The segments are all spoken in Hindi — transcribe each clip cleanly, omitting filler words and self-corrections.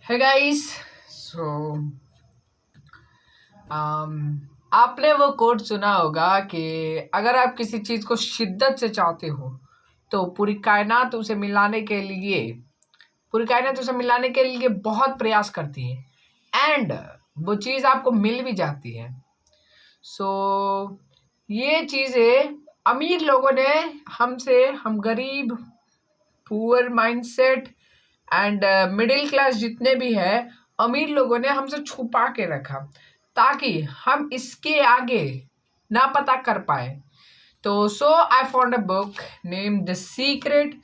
है गाइस। सो आपने वो कोट सुना होगा कि अगर आप किसी चीज को शिद्दत से चाहते हो तो पूरी कायनात उसे मिलाने के लिए बहुत प्रयास करती है एंड वो चीज आपको मिल भी जाती है। सो ये चीजें अमीर लोगों ने हम गरीब, poor mindset and middle class जितने भी है अमीर लोगों ने हमसे छुपा के रखा ताकि हम इसके आगे ना पता कर पाए। तो I found a book name the secret.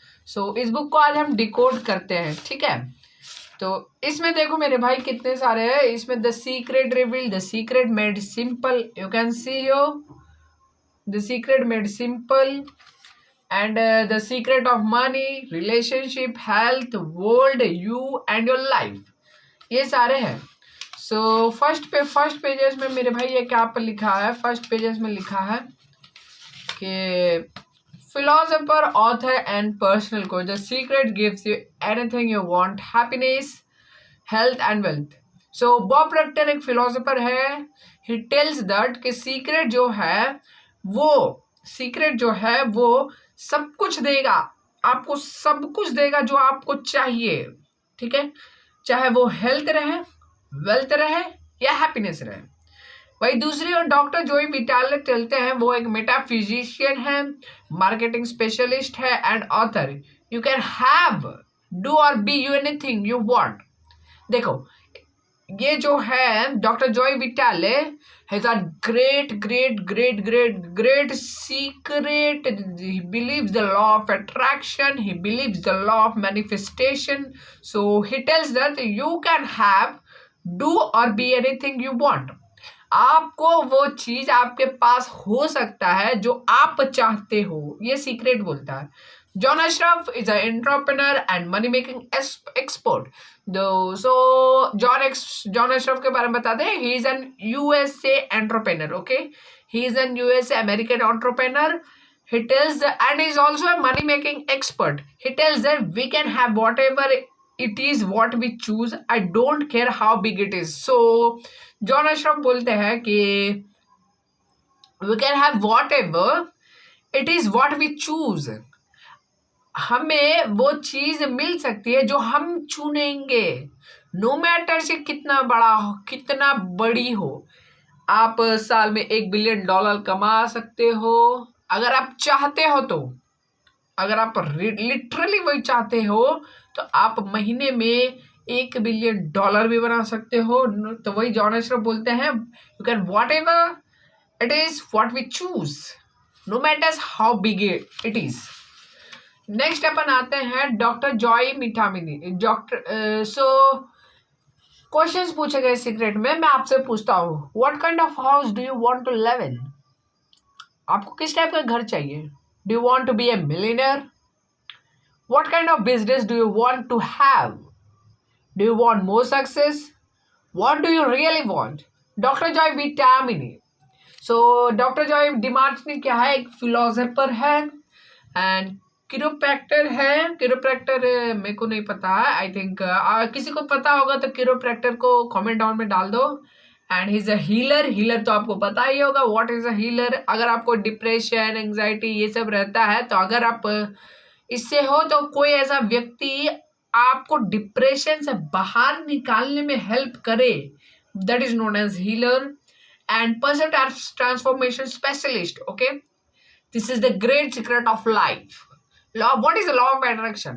इस बुक को आज हम डिकोड करते हैं, ठीक है। तो इसमें देखो मेरे भाई कितने सारे हैं। इसमें the secret reveal, the secret made simple, you can see yo the secret made simple and the secret of money, relationship, health, world, you and your life, ये सारे हैं। फर्स्ट पेजेस में मेरे भाई ये क्या पर लिखा है, फर्स्ट पेजेस में लिखा है कि philosopher, author and personal coach, the secret gives you anything you want, happiness, health and wealth. Bob Procter एक फिलोसोफर है। ही टेल्स दैट कि सीक्रेट जो है वो सब कुछ देगा, आपको सब कुछ देगा जो आपको चाहिए, ठीक है। चाहे वो हेल्थ रहे, वेल्थ रहे या हैप्पीनेस रहे। वही दूसरी ओर डॉक्टर जोई विटाले चलते हैं, वो एक मेटाफिजिशियन है, मार्केटिंग स्पेशलिस्ट है and author. You can have, do और be you anything you want. देखो ये जो है doctor Joe Vitale has a great secret. He believes the law of attraction, he believes the law of manifestation. So he tells that you can have, do or be anything you want. आपको वो चीज आपके पास हो सकता है जो आप चाहते हो, ये सीक्रेट बोलता है। John Ashraf is an entrepreneur and money making expert. John Ashraf के बारे में बता दें, ही is N USA entrepreneur, okay. He is N USA American entrepreneur. He tells and is also a money making expert. He tells that we can have whatever it is what we choose. I don't care how big it is. John Assaraf बोलते हैं कि we can have whatever it is what we choose. हमें वो चीज मिल सकती है जो हम चुनेंगे, नो मैटर से कितना बड़ा हो, कितना बड़ी हो। आप साल में $1 बिलियन कमा सकते हो अगर आप चाहते हो। तो अगर आप लिटरली वही चाहते हो तो आप महीने में $1 बिलियन भी बना सकते हो। तो वही जॉन अशरफ बोलते हैं, you can whatever it is what we choose, no matters how big it is. Next अपन आते हैं डॉक्टर जॉय मिठामिनी। क्वेश्चंस पूछे गए सीक्रेट में। मैं आपसे पूछता हूँ, what kind of house do you want to live in? आपको किस टाइप का घर चाहिए? Do you want to be a millionaire? What kind of business do you want to have? Do you want more success? What do you really want? Doctor Joe Vitale. Doctor Joe Demartini क्या है? एक फिलोसोफर है एंड किरोप्रैक्टर है। किरोप्रैक्टर मेरे को नहीं पता है, आई थिंक किसी को पता होगा तो किरोप्रैक्टर को कमेंट डाउन में डाल दो। And he is a healer तो आपको पता ही होगा व्हाट इज अ हीलर। अगर आपको डिप्रेशन, एंजाइटी ये सब रहता है तो अगर आप इससे हो तो कोई ऐसा व्यक्ति आपको डिप्रेशन से बाहर निकालने में हेल्प करे, that is known as healer and person transformation specialist, okay. This is the great secret of life. What is the law of attraction?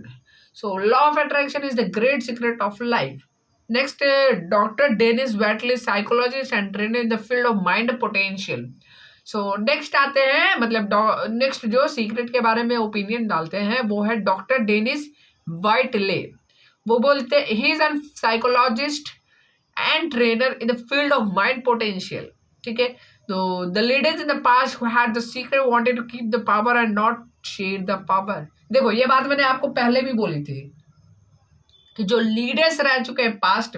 Law of attraction is the great secret of life. Next, Dr. Dennis Waitley, psychologist and trainer in the field of mind potential. Next आते हैं, मतलब नेक्स्ट जो सीक्रेट के बारे में ओपिनियन डालते हैं वो है डॉक्टर डेनिस वाइटले। वो बोलते हैं he is an psychologist and trainer in the field of mind potential, ठीक है। तो the leaders in the past who had the secret wanted to keep the power and not share the power. देखो ये बात मैंने आपको पहले भी बोली थी कि जो लीडर्स रह चुके हैं पास्ट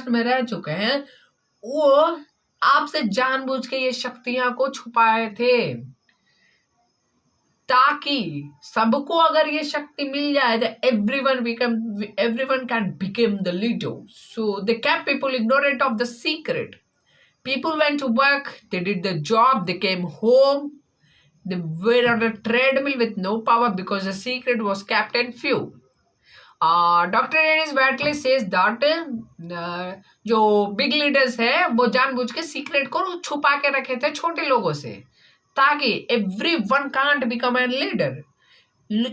में रह चुके हैं वो आपसे जानबूझ के ये शक्तियां को छुपाए थे। ताकि सबको अगर ये शक्ति मिल जाए तो everyone can become the leader. So they kept people ignorant of the secret. People went to work, they did the job, they came home, they were on a treadmill with no power because the secret was kept in few. Doctor Ennis Battle says that जो बिग लीडर्स है वो जानबूझ के सीक्रेट को छुपा के रखे थे छोटे लोगों से, ताकि every one can't become a leader.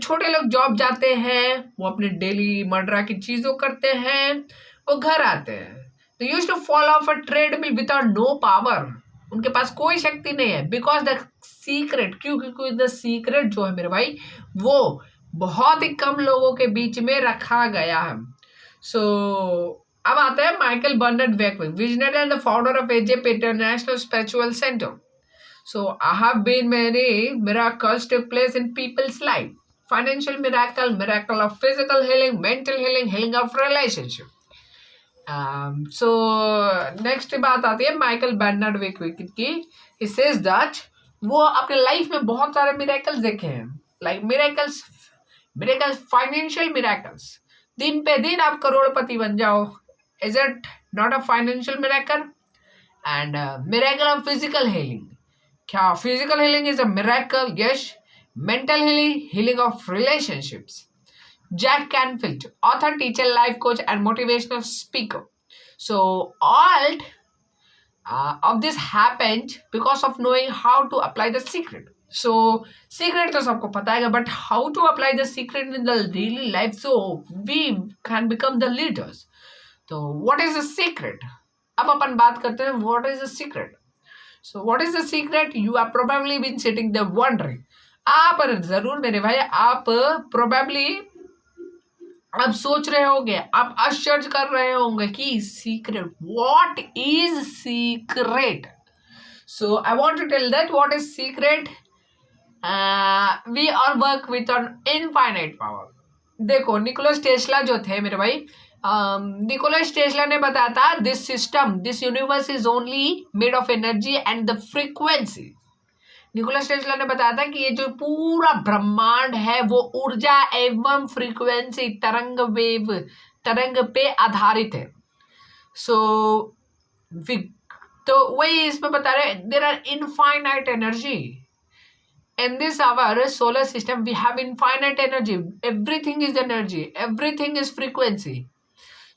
छोटे लोग जॉब जाते हैं, वो अपने डेली मर्डरा की चीजों करते हैं, वो घर आते हैं, तो used to follow of a treadmill without no power. उनके पास कोई शक्ति नहीं है, बिकॉज द सीक्रेट, क्योंकि द सीक्रेट जो है मेरे भाई वो बहुत ही कम लोगों के बीच में रखा गया है। सो अब आता है माइकल बर्नर्ड वेकविक, visionary and the founder of Agape International Spiritual Center. So I have been many miracles to place in people's life, financial miracle, miracle of physical healing, mental healing, healing of relationship. So next बात आती है माइकल बर्नर्ड वेकविक की। ही सेज दैट वो अपने लाइफ में बहुत सारे मिरेकल्स देखे हैं, लाइक मिरेकल्स, फाइनेंशियल मिरेकल्स, दिन पे दिन आप करोड़पति बन जाओ, is it not a financial miracle? And miracle of physical healing, क्या physical healing is a miracle? Yes. Mental healing, healing of relationships. Jack Canfield, author, teacher, life coach and motivational speaker. So all of this happened because of knowing how to apply the secret. So secret तो सबको पता है, but how to apply the secret in the daily life so we can become the leaders. So what is the secret? अब अपन बात करते हैं what is the secret. So what is the secret? You have probably been sitting there wondering. आप जरूर मेरे भाई, आप probably आप सोच रहे होंगे, आप आश्चर्य कर रहे होंगे कि secret, what is secret? So I want to tell that what is secret. We are work with an infinite power. देखो निकोलस टेस्ला जो थे मेरे भाई, निकोलस टेस्ला ने बताया था this system, this universe is only made of energy and the frequency. Nicholas Tesla ने बताया था कि ये जो पूरा ब्रह्मांड है वो ऊर्जा एवं फ्रीक्वेंसी, तरंग पे आधारित है। सो तो वही इसमें बता रहे, there are infinite energy in this our solar system, we have infinite energy, everything is energy, everything is frequency.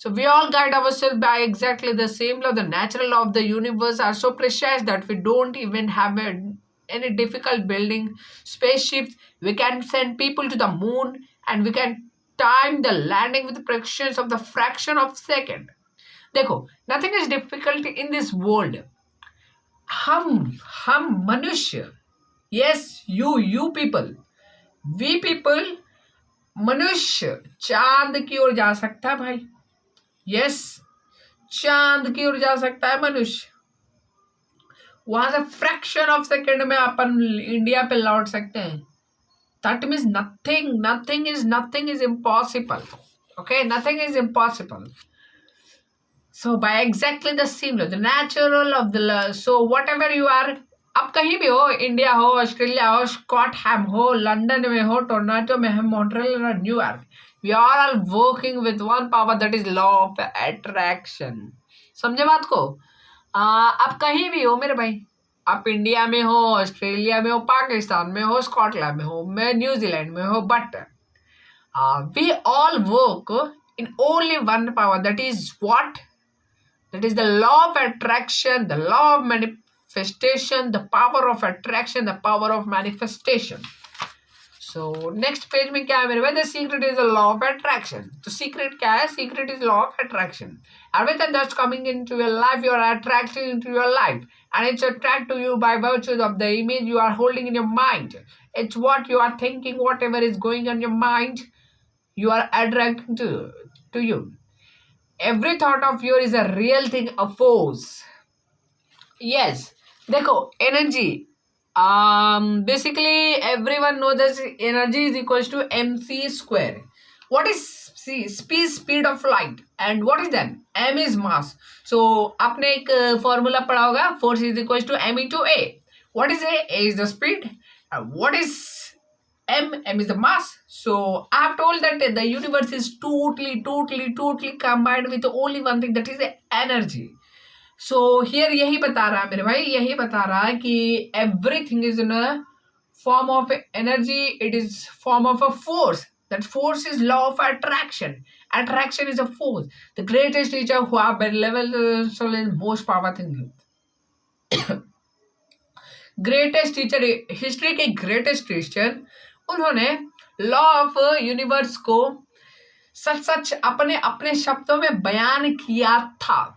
So we all guide ourselves by exactly the same law. The natural law of the universe are so precious that we don't even have any difficult building spaceships. We can send people to the moon and we can time the landing with fractions of the fraction of second. देखो, nothing is difficult in this world. हम मनुष्य, yes, you people, we people, मनुष्य चांद की ओर जा सकता है भाई. यस, चांद की ओर जा सकता है मनुष्य. वहां से फ्रैक्शन ऑफ सेकेंड में अपन इंडिया पे लौट सकते हैं. That means nothing is impossible. Okay, nothing is impossible. So by exactly the same law, the natural of the, so whatever you are, अब कहीं भी हो, इंडिया हो, ऑस्ट्रेलिया हो, स्कॉटहैम हो, लंदन में हो, टोरंटो में हो, मॉन्ट्रियल और New York, we are all working with one power, that is law of attraction. समझे बात को? आप कहीं भी हो मेरे भाई, आप इंडिया में हो, ऑस्ट्रेलिया में हो, पाकिस्तान में हो, स्कॉटलैंड में हो, मैं न्यूजीलैंड में हो, but we all work in only one power, that is what? That is the law of attraction, the law of manifestation, the power of attraction, the power of manifestation. So next page में क्या है मेरे भाई? The secret is the law of attraction. तो secret क्या है? Secret is law of attraction. Everything that's coming into your life, you are attracting into your life, and it's attracted to you by virtue of the image you are holding in your mind. It's what you are thinking, whatever is going on your mind, you are attracting to you. Every thought of yours is a real thing, a force. Yes, देखो energy. Basically everyone knows that energy is equals to mc square. What is speed of light, and what is that? M is mass. So आपने एक फॉर्मूला पढ़ा होगा, force is equals to m into a. What is a? A is the speed. What is M is the mass. So I have told that the universe is totally combined with only one thing, that is the energy. So here यही बता रहा है मेरे भाई, यही बता रहा है कि everything is in a form of energy. It is form of a force. That force is law of attraction. Attraction is a force. The greatest teacher who have been level is most powerful thing. Greatest teacher, history के ग्रेटेस्ट टीचर, उन्होंने लॉ ऑफ यूनिवर्स को सच सच अपने अपने शब्दों में बयान किया था.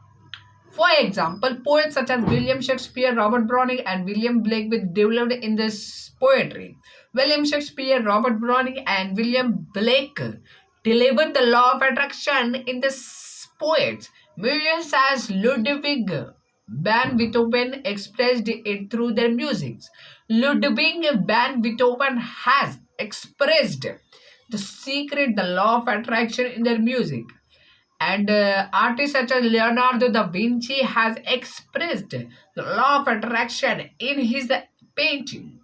For example, poets such as William Shakespeare, Robert Browning and William Blake with developed in this poetry. William Shakespeare, Robert Browning and William Blake delivered the law of attraction in the poets. Musicians as Ludwig van Beethoven expressed it through their music. Ludwig van Beethoven has expressed the secret, the law of attraction in their music. And artists such as Leonardo da Vinci has expressed the law of attraction in his painting.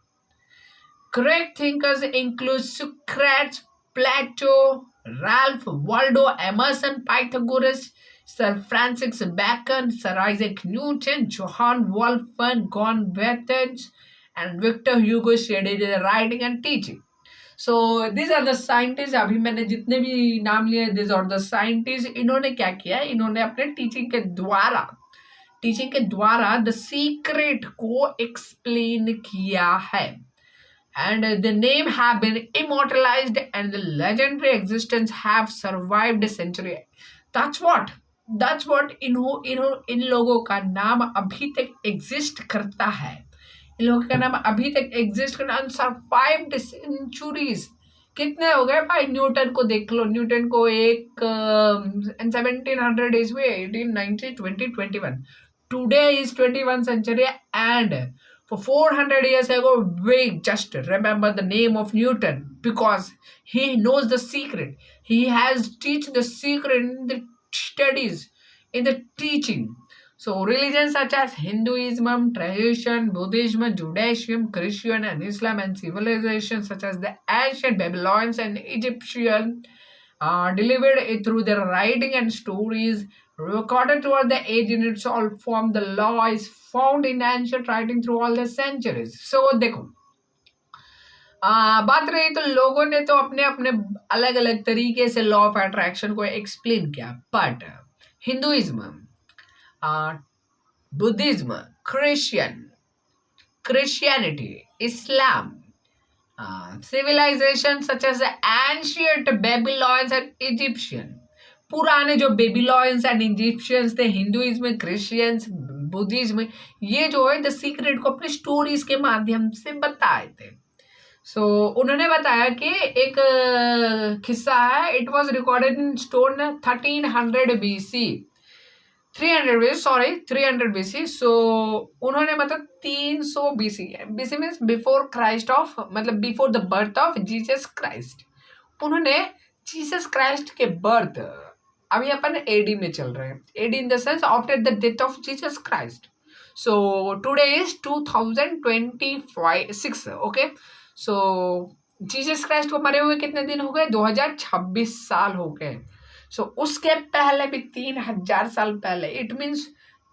Great thinkers include Socrates, Plato, Ralph Waldo Emerson, Pythagoras, Sir Francis Bacon, Sir Isaac Newton, Johann Wolfgang Goethe, and Victor Hugo studied writing and teaching. So these are the scientists. अभी मैंने जितने भी नाम लिए, these are the scientists. इन्होंने क्या किया, इन्होंने अपने टीचिंग के द्वारा the secret को explain किया है. And the name have been immortalized and the legendary existence have survived a century. That's what इन लोगों का नाम अभी तक एग्जिस्ट करता है. इन लोगों का नाम अभी तक एग्जिस्ट करना, सर्वाइव्ड सेंचुरीज. कितने हो गए भाई? न्यूटन को देख लो, न्यूटन को एक 1700 ईस्वी, 1890, 2021. Today is 21st century, and for 400 years ago, we just remember the name of Newton because he knows the secret. He has teach the secret in the studies, in the teaching. So religions such as Hinduism, tradition, Buddhism, Judaism, Christian and Islam, and civilizations such as the ancient Babylonians and Egyptians delivered it through their writing and stories recorded throughout the age in its all form. The law is found in ancient writing through all the centuries. So देखो, बात रही तो लोगों ने तो अपने अपने अलग अलग तरीके से लॉ ऑफ अट्रैक्शन को एक्सप्लेन किया. But Hinduism, Buddhism, Christianity, Islam, civilization such as the ancient Babylonians and Egyptian, पुराने जो बेबीलॉयंस एंड इजिप्शियंस थे, हिंदुइज्म, क्रिश्चियंस, बुद्धिज्म, ये जो है द सीक्रेट को अपने स्टोरीज के माध्यम से बताए थे. सो उन्होंने बताया कि एक किस्सा है, it was recorded in stone 1300 BC, 300 BC. So उन्होंने मतलब 300 BC means before Christ of, मतलब before the birth of Jesus Christ. उन्होंने जीसस क्राइस्ट के बर्थ, अभी अपन एडी में चल रहे हैं, AD in the sense after the death of Jesus Christ. So today is 2026. Okay, so Jesus Christ को मरे हुए कितने दिन हो गए? 2026 साल हो गए. सो उसके पहले भी 3000 साल पहले, it means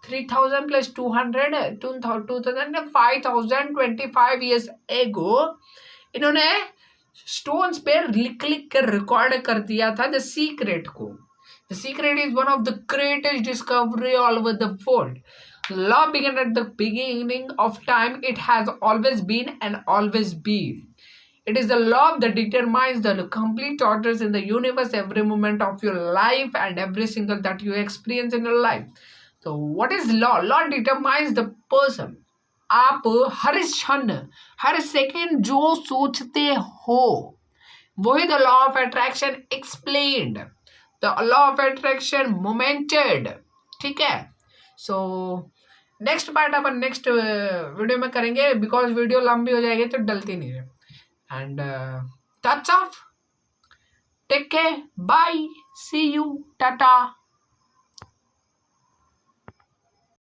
3000 plus 200, 5025 years ago, इन्होंने स्टोन्स पे लिख कर रिकॉर्ड कर दिया था द सीक्रेट को. The secret is one of the greatest discovery all over the world. The law began at the beginning of time. It has always been and always be. It is the law that determines the complete orders in the universe, every moment of your life and every single that you experience in your life. So what is law? Law determines the person. आप हर क्षण, हर सेकेंड जो सोचते हो, वही the law of attraction explained, the law of attraction मोमेंटेड. ठीक है. सो नेक्स्ट पार्ट अपन नेक्स्ट वीडियो में करेंगे, बिकॉज वीडियो लंबी हो जाएगी तो डलती नहीं है. And that's of. Take care, bye, see you, Tata.